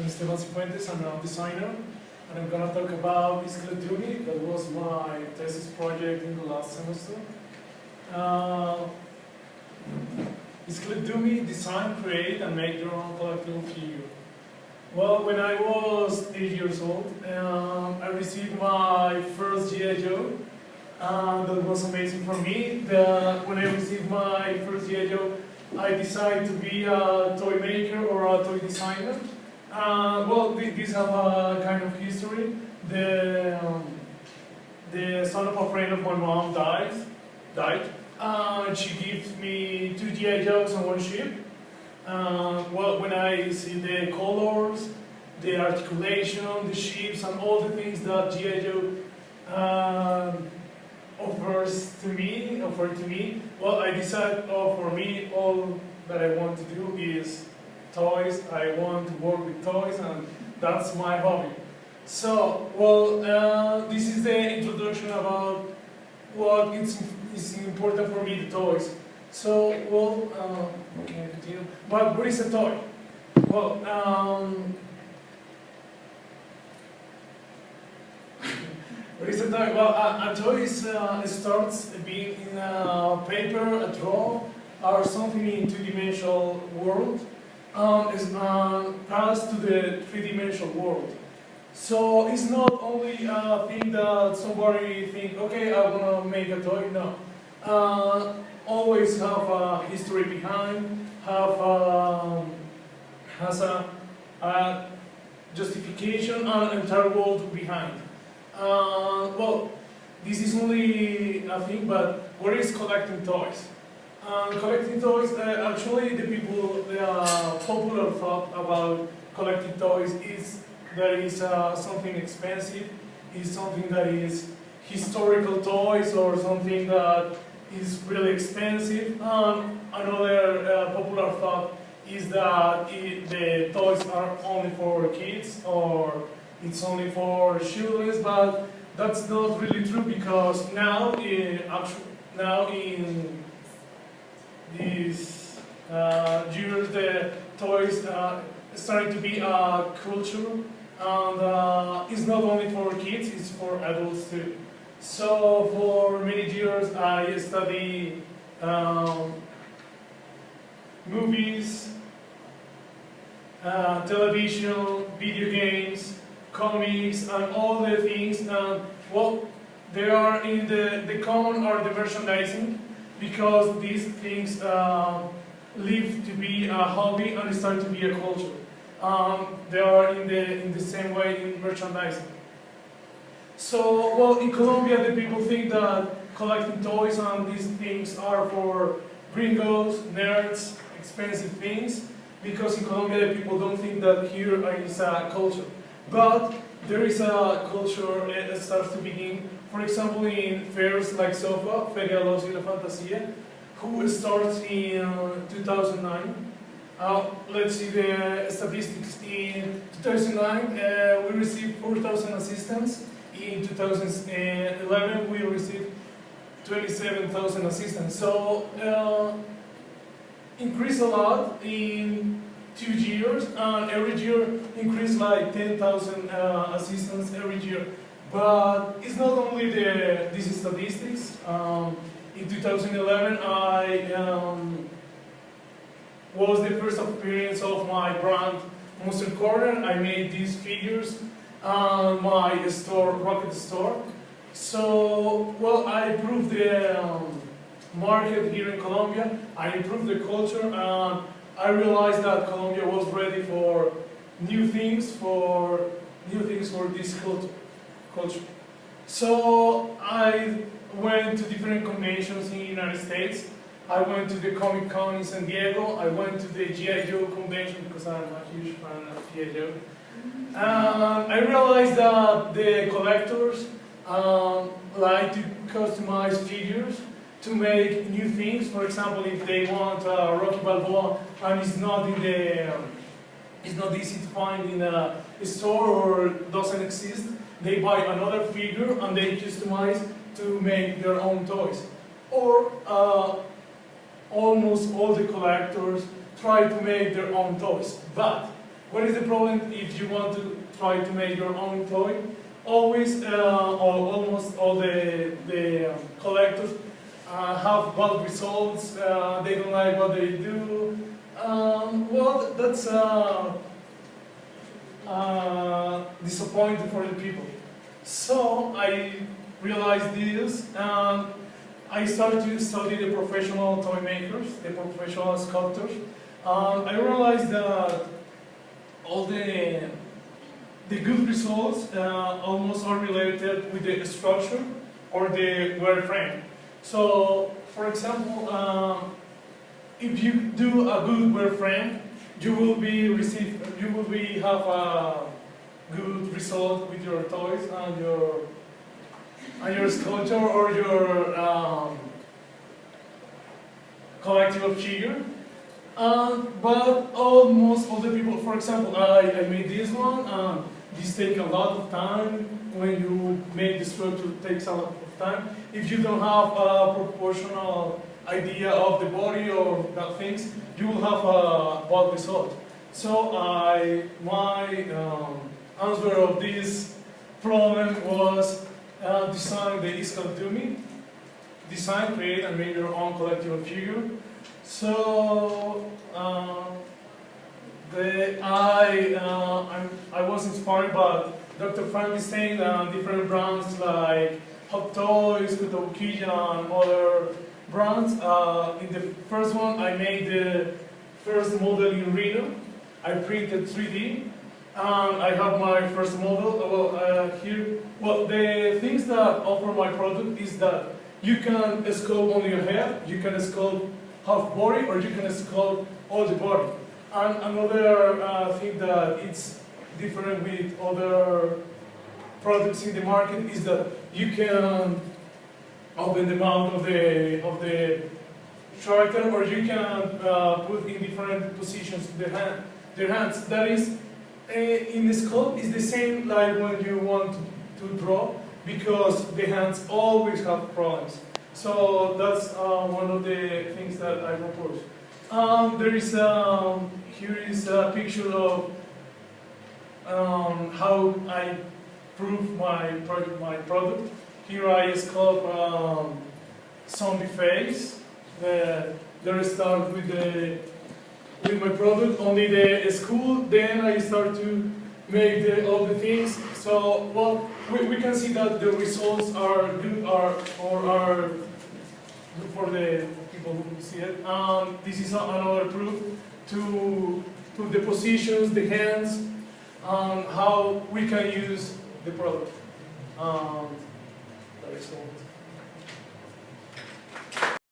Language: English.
I'm Esteban Cifuentes, I'm a designer, and I'm going to talk about Iskledumi. That was my thesis project in the last semester. Iskledumi, design, create, and make your own collectible figure. Well, when I was 8 years old, I received my first G.I. Joe. That was amazing for me. When I received my first G.I. Joe, I decided to be a toy maker or a toy designer. Well, these have a kind of history. The son of a friend of my mom died. She gave me 2 G.I. Joes and 1 ship. Well, when I see the colors, the articulation, the ships, and all the things that G.I. Joe offered to me, well, I decided, for me, all that I want to do is toys. I want to work with toys, and that's my hobby. So, well, this is the introduction about what is important for me, the toys. So, well, can I continue? But what is a toy? Well, what is a toy? Well, a toy starts being in a paper, a draw, or something in two-dimensional world. Pass to the three-dimensional world. So it's not only a thing that somebody think, okay, I want to make a toy. No. Always have a history behind, has a justification and entire world behind. Well, this is only a thing, but what is collecting toys? Collecting toys, actually the people, popular thought about collecting toys is that is something expensive, is something that is historical toys or something that is really expensive. Another popular thought is that the toys are only for kids or it's only for children, but that's not really true because now in these years the toys starting to be a culture, and it's not only for kids, it's for adults too. So for many years I studied movies, television, video games, comics, and all the things. Well, they are in the common are the merchandising, because these things live to be a hobby and start to be a culture. They are in the same way in merchandising. So, well, in Colombia, the people think that collecting toys and these things are for gringos, nerds, expensive things, because in Colombia, the people don't think that here is a culture. But there is a culture that starts to begin, for example, in fairs like SOFA, Feria de Ocio y la Fantasía, who starts in 2009. Let's see the statistics. In 2009, we received 4,000 assistants. In 2011, we received 27,000 assistants. So, increased a lot in 2 years, and every year increased like 10,000 assistants every year. But it's not only these statistics. In 2011, I was the first appearance of my brand Monster Corner. I made these figures on my store, Rocket Store. So, well, I improved the market here in Colombia. I improved the culture, and I realized that Colombia was ready for new things for this culture. So I went to different conventions in the United States. I went to the Comic Con in San Diego. I went to the G.I. Joe convention because I'm a huge fan of G.I. Joe. I realized that the collectors like to customize figures to make new things. For example, if they want Rocky Balboa and it's not easy to find in a store or doesn't exist, they buy another figure and they customize to make their own toys. Or almost all the collectors try to make their own toys. But what is the problem if you want to try to make your own toy? Always, or almost all the collectors have bad results, they don't like what they do. Well, that's disappointing for the people. So I realized this, and I started to study the professional toy makers, the professional sculptors. I realized that all the good results almost are related with the structure or the wear frame. So, for example, if you do a good wear frame, you will have a good result with your toys and your sculpture or your collectible figure. But almost all the people, for example, I made this one. This takes a lot of time. When you make the structure, it takes a lot of time. If you don't have a proportional idea of the body or that things, you will have a bad result. So my answer of this problem was design the Iskaldumi. Design, create, and make your own collectible figure. So I was inspired by Dr. Frankenstein and different brands like Hot Toys, Kotobukiya, and other brands. In the first one, I made the first model in Rhino. I printed 3D, and I have my first model here. Well, the things that offer my product is that you can sculpt only your head, you can sculpt half body, or you can sculpt all the body. And another thing that it's different with other products in the market is that you can open the mouth of the character, or you can put in different positions their hands. That is, in the sculpt, is the same like when you want to draw, because the hands always have problems. So that's one of the things that I propose. Here is a picture of how I prove my product. Here I sculpt zombie face. There I start with my product, only the school. Then I start to make all the things. So, well, we can see that the results are good, are good for the people who see it. This is another proof to the positions, the hands, how we can use the product.